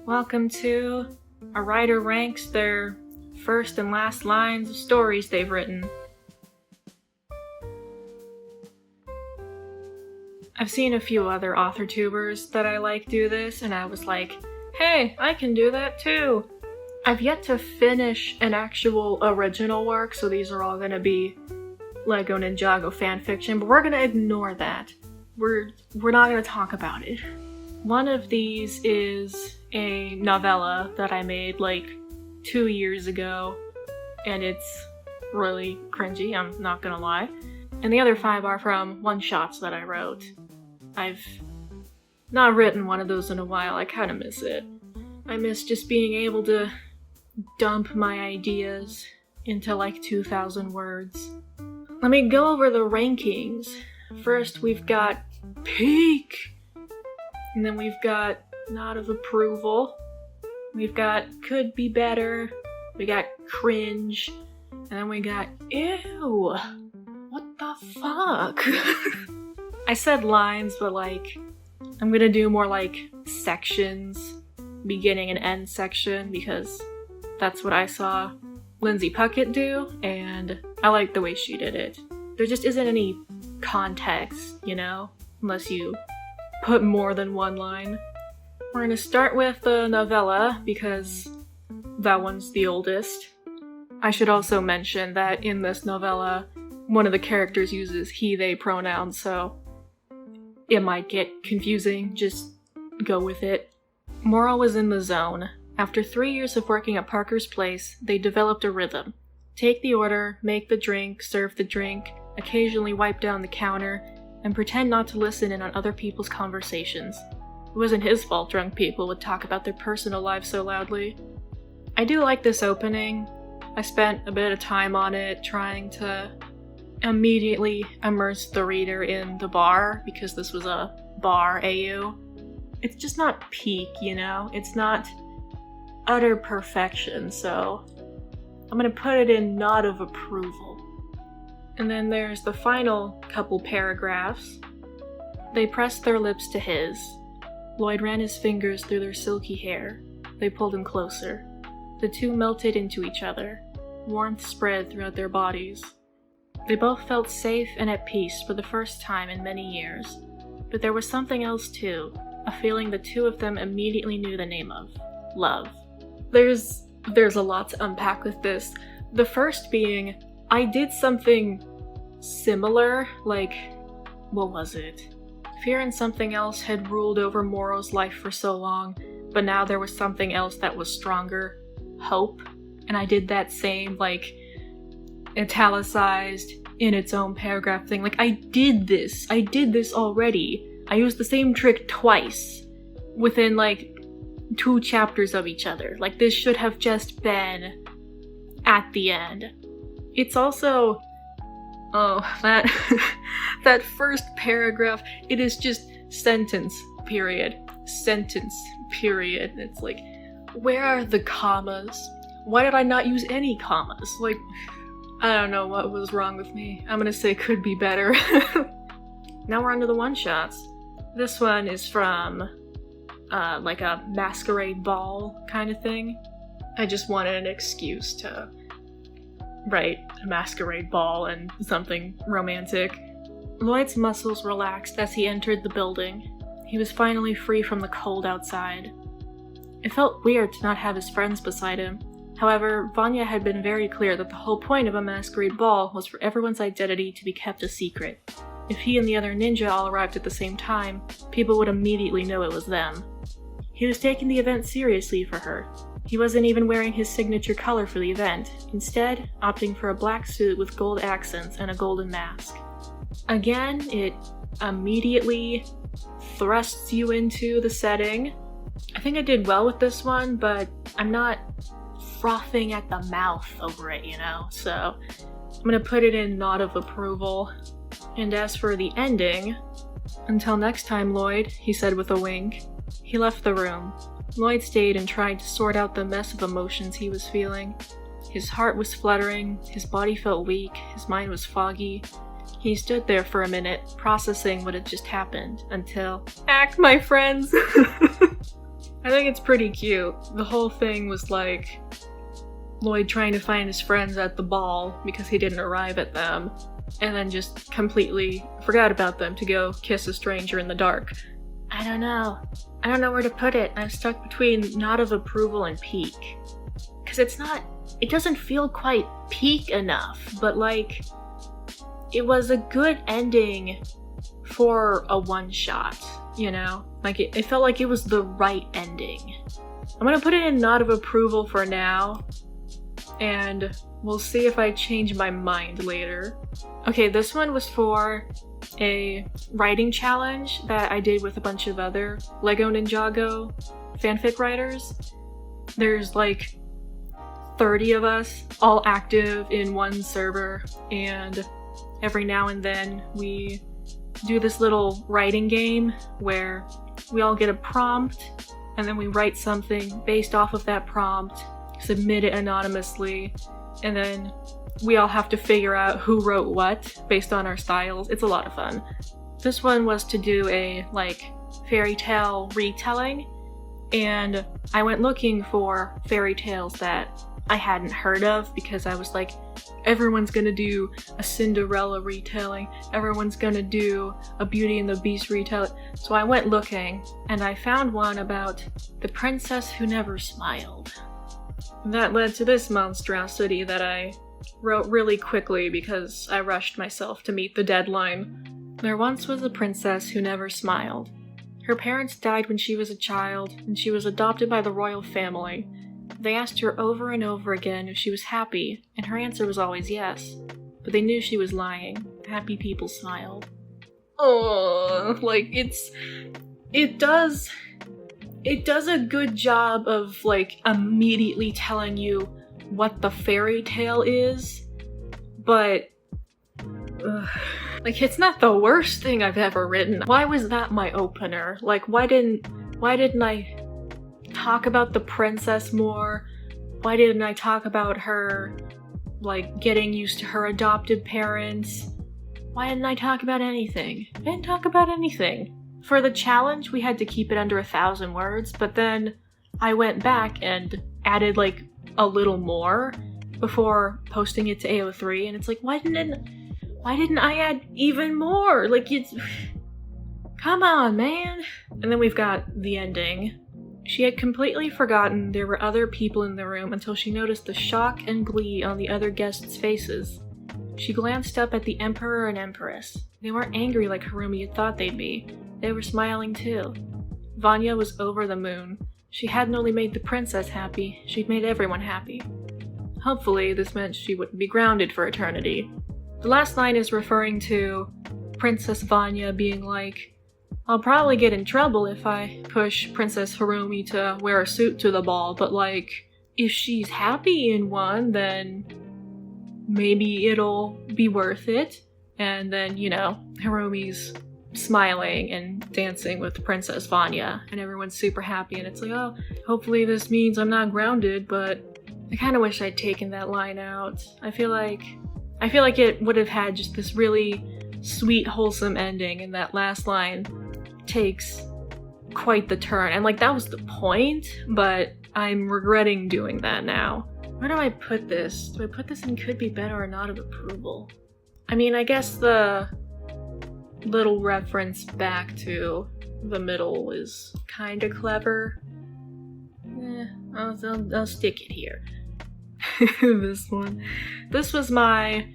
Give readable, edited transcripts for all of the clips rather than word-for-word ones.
Welcome to A Writer Ranks Their First and Last Lines of Stories They've Written. I've seen a few other author tubers that I like do this, and I was like, hey, I can do that too! I've yet to finish an actual original work, so these are all gonna be Lego Ninjago fanfiction, but we're gonna ignore that. We're not gonna talk about it. One of these is a novella that I made like 2 years ago, and it's really cringy, I'm not gonna lie. And the other 5 are from one-shots that I wrote. I've not written one of those in a while, I kinda miss it. I miss just being able to dump my ideas into like 2,000 words. Let me go over the rankings. First we've got peak, and then we've got nod of approval, we've got could be better, we got cringe, and then we got ew, what the fuck? I said lines, but like, I'm gonna do more like sections, beginning and end section, because that's what I saw Lindsay Puckett do, and I like the way she did it. There just isn't any context, you know, unless you put more than one line. We're gonna start with the novella, because that one's the oldest. I should also mention that in this novella, one of the characters uses he, they pronouns, so it might get confusing, just go with it. Moral was in the zone. After 3 years of working at Parker's place, they developed a rhythm. Take the order, make the drink, serve the drink, occasionally wipe down the counter, and pretend not to listen in on other people's conversations. It wasn't his fault drunk people would talk about their personal lives so loudly. I do like this opening. I spent a bit of time on it trying to immediately immerse the reader in the bar, because this was a bar AU. It's just not peak, you know? It's not utter perfection, so I'm gonna put it in nod of approval. And then there's the final couple paragraphs. They pressed their lips to his. Lloyd ran his fingers through their silky hair. They pulled him closer. The two melted into each other. Warmth spread throughout their bodies. They both felt safe and at peace for the first time in many years. But there was something else too, a feeling the two of them immediately knew the name of. Love. There's a lot to unpack with this. The first being, I did something similar, like, what was it? Fear and something else had ruled over Morrow's life for so long, but now there was something else that was stronger, hope, and I did that same, like, italicized, in its own paragraph thing. Like, I did this already. I used the same trick twice, within, like, 2 chapters of each other. Like, this should have just been at the end. It's also, that that first paragraph, it is just sentence period. It's like, where are the commas? Why did I not use any commas? Like, I don't know what was wrong with me. I'm gonna say could be better. Now we're on to the one-shots. This one is from like a masquerade ball kind of thing. I just wanted an excuse to write a masquerade ball and something romantic. Lloyd's muscles relaxed as he entered the building. He was finally free from the cold outside. It felt weird to not have his friends beside him. However, Vanya had been very clear that the whole point of a masquerade ball was for everyone's identity to be kept a secret. If he and the other ninja all arrived at the same time, people would immediately know it was them. He was taking the event seriously for her. He wasn't even wearing his signature color for the event, instead opting for a black suit with gold accents and a golden mask. Again, it immediately thrusts you into the setting. I think I did well with this one, but I'm not frothing at the mouth over it, you know? So I'm gonna put it in nod of approval. And as for the ending, until next time, Lloyd, he said with a wink. He left the room. Lloyd stayed and tried to sort out the mess of emotions he was feeling. His heart was fluttering, his body felt weak, his mind was foggy. He stood there for a minute, processing what had just happened, until— Act, my friends! I think it's pretty cute. The whole thing was like Lloyd trying to find his friends at the ball because he didn't arrive at them, and then just completely forgot about them to go kiss a stranger in the dark. I don't know where to put it. I'm stuck between nod of approval and peak. Because it doesn't feel quite peak enough, but like, it was a good ending for a one-shot, you know? Like, it felt like it was the right ending. I'm gonna put it in nod of approval for now, and we'll see if I change my mind later. Okay, this one was for a writing challenge that I did with a bunch of other Lego Ninjago fanfic writers. There's like 30 of us, all active in one server, and every now and then we do this little writing game where we all get a prompt and then we write something based off of that prompt, submit it anonymously, and then we all have to figure out who wrote what based on our styles. It's a lot of fun. This one was to do a like fairy tale retelling, and I went looking for fairy tales that I hadn't heard of because I was like, everyone's gonna do a Cinderella retelling, everyone's gonna do a Beauty and the Beast retelling. So I went looking and I found one about the princess who never smiled. That led to this monstrosity that I wrote really quickly because I rushed myself to meet the deadline. There once was a princess who never smiled. Her parents died when she was a child, and she was adopted by the royal family. They asked her over and over again if she was happy, and her answer was always yes. But they knew she was lying. Happy people smiled. Oh, like it does a good job of like immediately telling you what the fairy tale is, but like, it's not the worst thing I've ever written. Why was that my opener? Like, why didn't I talk about the princess more? Why didn't I talk about her, like, getting used to her adopted parents? Why didn't I talk about anything? I didn't talk about anything. For the challenge, we had to keep it under 1,000 words, but then I went back and added, like, a little more before posting it to AO3, and it's like, why didn't I add even more? Like, come on, man. And then we've got the ending. She had completely forgotten there were other people in the room until she noticed the shock and glee on the other guests' faces. She glanced up at the Emperor and Empress. They weren't angry like Harumi had thought they'd be. They were smiling too. Vanya was over the moon. She hadn't only made the princess happy, she'd made everyone happy. Hopefully, this meant she wouldn't be grounded for eternity. The last line is referring to Princess Vanya being like, I'll probably get in trouble if I push Princess Harumi to wear a suit to the ball, but like, if she's happy in one, then maybe it'll be worth it. And then, you know, Harumi's smiling and dancing with Princess Vanya, and everyone's super happy, and it's like, oh, hopefully this means I'm not grounded, but I kind of wish I'd taken that line out. I feel like it would have had just this really sweet, wholesome ending, and that last line takes quite the turn. And like, that was the point, but I'm regretting doing that now. Where do I put this? Do I put this in could be better or not of approval? I mean, I guess the little reference back to the middle is kind of clever. I'll stick it here. This one. This was my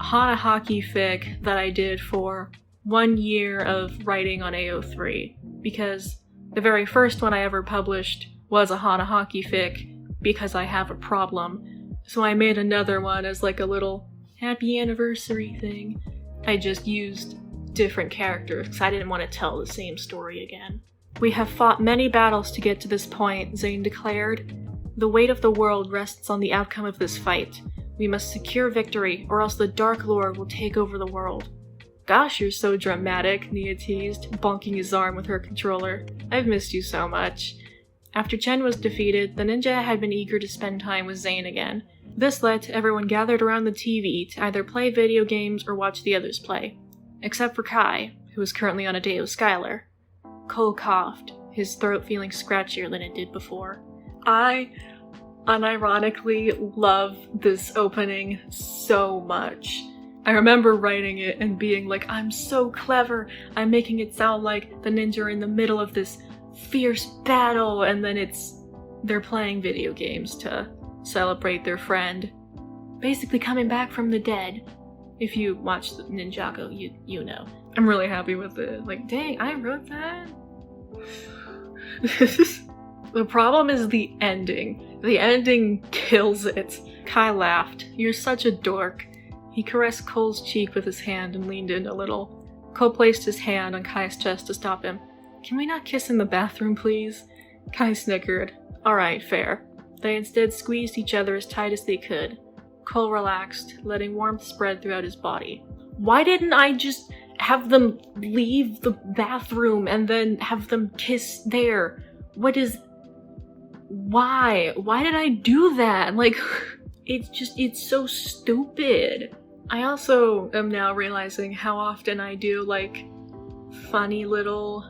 Hana Hockey fic that I did for 1 year of writing on AO3, because the very first one I ever published was a Hana Hockey fic because I have a problem. So I made another one as like a little happy anniversary thing. I just used different characters because I didn't want to tell the same story again. We have fought many battles to get to this point, Zane declared. The weight of the world rests on the outcome of this fight. We must secure victory, or else the Dark Lord will take over the world. Gosh, you're so dramatic, Nia teased, bonking his arm with her controller. I've missed you so much. After Chen was defeated, the ninja had been eager to spend time with Zane again. This led to everyone gathered around the TV to either play video games or watch the others play. Except for Kai, who was currently on a date with Skylar. Cole coughed. his throat feeling scratchier than it did before. I unironically love this opening so much. I remember writing it and being like, I'm so clever, I'm making it sound like the ninja are in the middle of this fierce battle, and then they're playing video games to celebrate their friend basically coming back from the dead. If you watch the Ninjago, you know. I'm really happy with it. Like, dang, I wrote that? The problem is the ending. The ending kills it. Kai laughed. You're such a dork. He caressed Cole's cheek with his hand and leaned in a little. Cole placed his hand on Kai's chest to stop him. Can we not kiss in the bathroom, please? Kai snickered. Alright, fair. They instead squeezed each other as tight as they could. Cole relaxed, letting warmth spread throughout his body. Why didn't I just have them leave the bathroom and then have them kiss there? Why? Why did I do that? Like, it's so stupid. I also am now realizing how often I do, like, funny little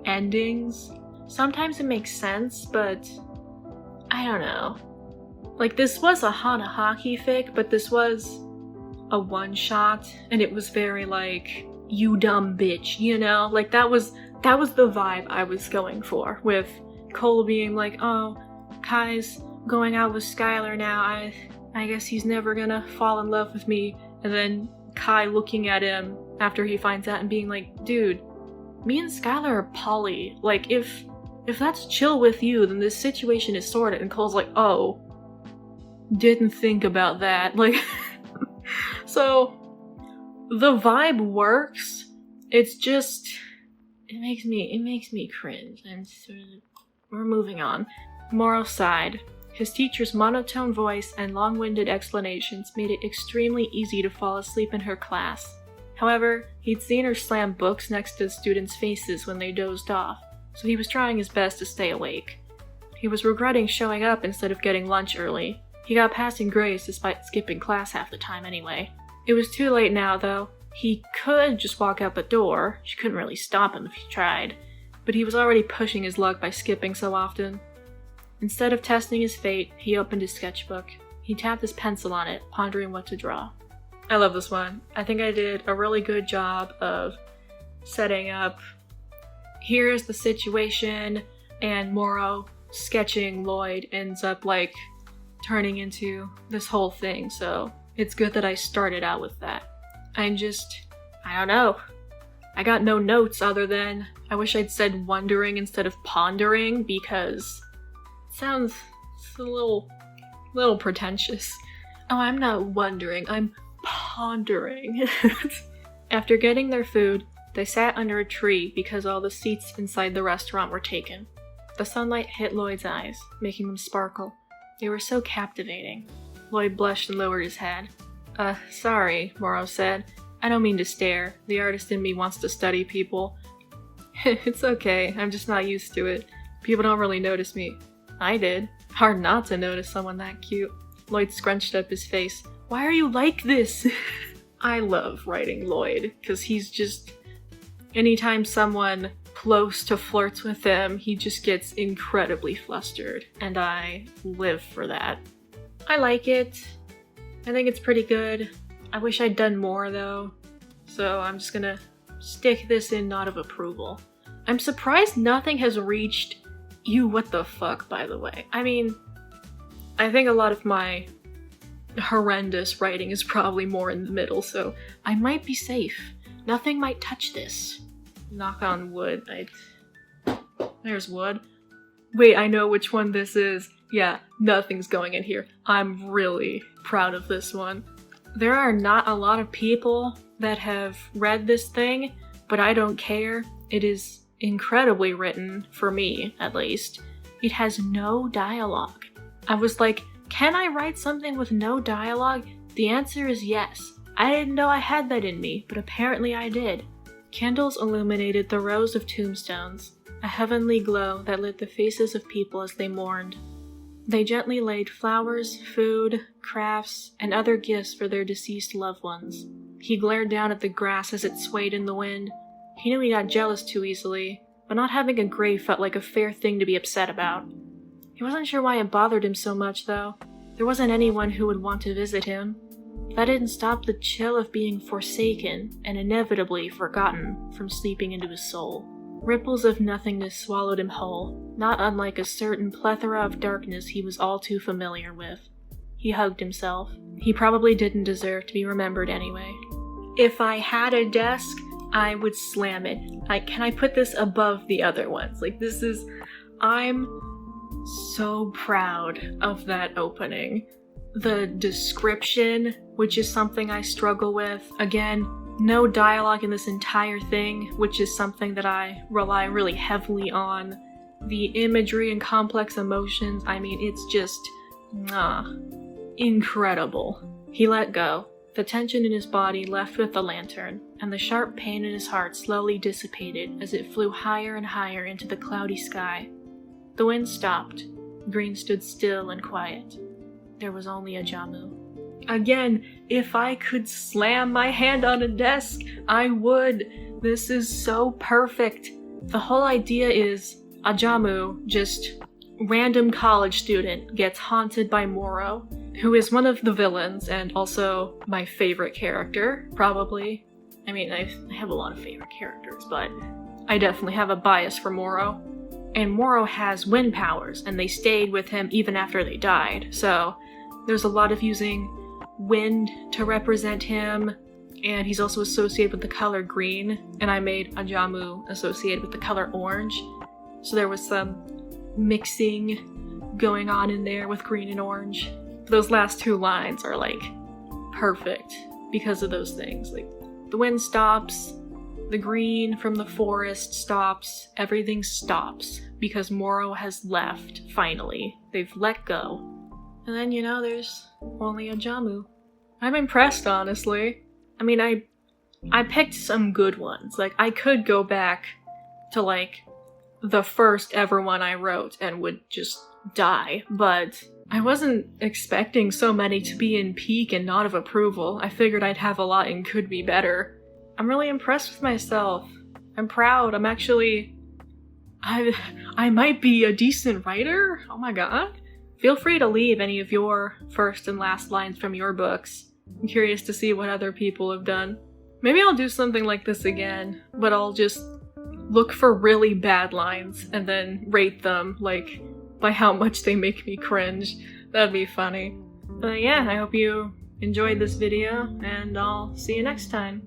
endings. Sometimes it makes sense, but I don't know. Like, this was a Hana Hockey fic, but this was a one-shot, and it was very, like, you dumb bitch, you know? Like, that was the vibe I was going for, with Cole being like, oh, Kai's going out with Skylar now, I guess he's never gonna fall in love with me, and then Kai looking at him after he finds out and being like, dude, me and Skylar are poly, like, if that's chill with you, then this situation is sorted, and Cole's like, oh, didn't think about that, like, so, the vibe works, it's just, it makes me cringe, and sort of, we're moving on. Moro sighed. His teacher's monotone voice and long-winded explanations made it extremely easy to fall asleep in her class. However, he'd seen her slam books next to the students' faces when they dozed off, so he was trying his best to stay awake. He was regretting showing up instead of getting lunch early. He got passing grades despite skipping class half the time anyway. It was too late now, though. He could just walk out the door. She couldn't really stop him if he tried. But he was already pushing his luck by skipping so often. Instead of testing his fate, he opened his sketchbook. He tapped his pencil on it, pondering what to draw. I love this one. I think I did a really good job of setting up, here's the situation, and Moro sketching Lloyd ends up, like, turning into this whole thing, so it's good that I started out with that. I don't know. I got no notes other than, I wish I'd said wondering instead of pondering, because it sounds a little pretentious. Oh, I'm not wondering, I'm pondering. After getting their food, they sat under a tree because all the seats inside the restaurant were taken. The sunlight hit Lloyd's eyes, making them sparkle. They were so captivating. Lloyd blushed and lowered his head. Sorry, Moro said. I don't mean to stare. The artist in me wants to study people. It's okay, I'm just not used to it. People don't really notice me. I did. Hard not to notice someone that cute. Lloyd scrunched up his face. Why are you like this? I love writing Lloyd, because he's just... anytime someone close to flirts with him, he just gets incredibly flustered, and I live for that. I like it. I think it's pretty good. I wish I'd done more, though, so I'm just gonna stick this in nod of approval. I'm surprised nothing has reached you what the fuck, by the way. I mean, I think a lot of my horrendous writing is probably more in the middle, so I might be safe. Nothing might touch this. Knock on wood. There's wood. Wait, I know which one this is. Yeah, nothing's going in here. I'm really proud of this one. There are not a lot of people that have read this thing, but I don't care. It is incredibly written, for me at least. It has no dialogue. I was like, can I write something with no dialogue? The answer is yes. I didn't know I had that in me, but apparently I did. Candles illuminated the rows of tombstones, a heavenly glow that lit the faces of people as they mourned. They gently laid flowers, food, crafts, and other gifts for their deceased loved ones. He glared down at the grass as it swayed in the wind. He knew he got jealous too easily. but not having a grave felt like a fair thing to be upset about. He wasn't sure why it bothered him so much, though. There wasn't anyone who would want to visit him. That didn't stop the chill of being forsaken and inevitably forgotten from sleeping into his soul. Ripples of nothingness swallowed him whole, not unlike a certain plethora of darkness he was all too familiar with. He hugged himself. He probably didn't deserve to be remembered anyway. If I had a desk, I would slam it. Can I put this above the other ones? I'm so proud of that opening. The description, which is something I struggle with. Again, no dialogue in this entire thing, which is something that I rely really heavily on. The imagery and complex emotions, it's just, incredible. He let go. The tension in his body left with the lantern, and the sharp pain in his heart slowly dissipated as it flew higher and higher into the cloudy sky. The wind stopped. Green stood still and quiet. There was only a Jamu. Again, if I could slam my hand on a desk, I would. This is so perfect. The whole idea is a Jamu, just random college student, gets haunted by Moro, who is one of the villains and also my favorite character, probably. I have a lot of favorite characters, but I definitely have a bias for Moro. And Moro has wind powers, and they stayed with him even after they died, so there's a lot of using wind to represent him, and he's also associated with the color green, and I made a Jamu associated with the color orange, so there was some mixing going on in there with green and orange. Those last two lines are perfect because of those things. The wind stops, the green from the forest stops, everything stops because Moro has left, finally. They've let go. And then, there's only a Jamu. I'm impressed, honestly. I picked some good ones. I could go back to, the first ever one I wrote and would just die, but I wasn't expecting so many to be in peak and not of approval. I figured I'd have a lot and could be better. I'm really impressed with myself. I'm proud. I might be a decent writer? Oh my god. Feel free to leave any of your first and last lines from your books. I'm curious to see what other people have done. Maybe I'll do something like this again, but I'll just look for really bad lines and then rate them, by how much they make me cringe. That'd be funny. But yeah, I hope you enjoyed this video, and I'll see you next time.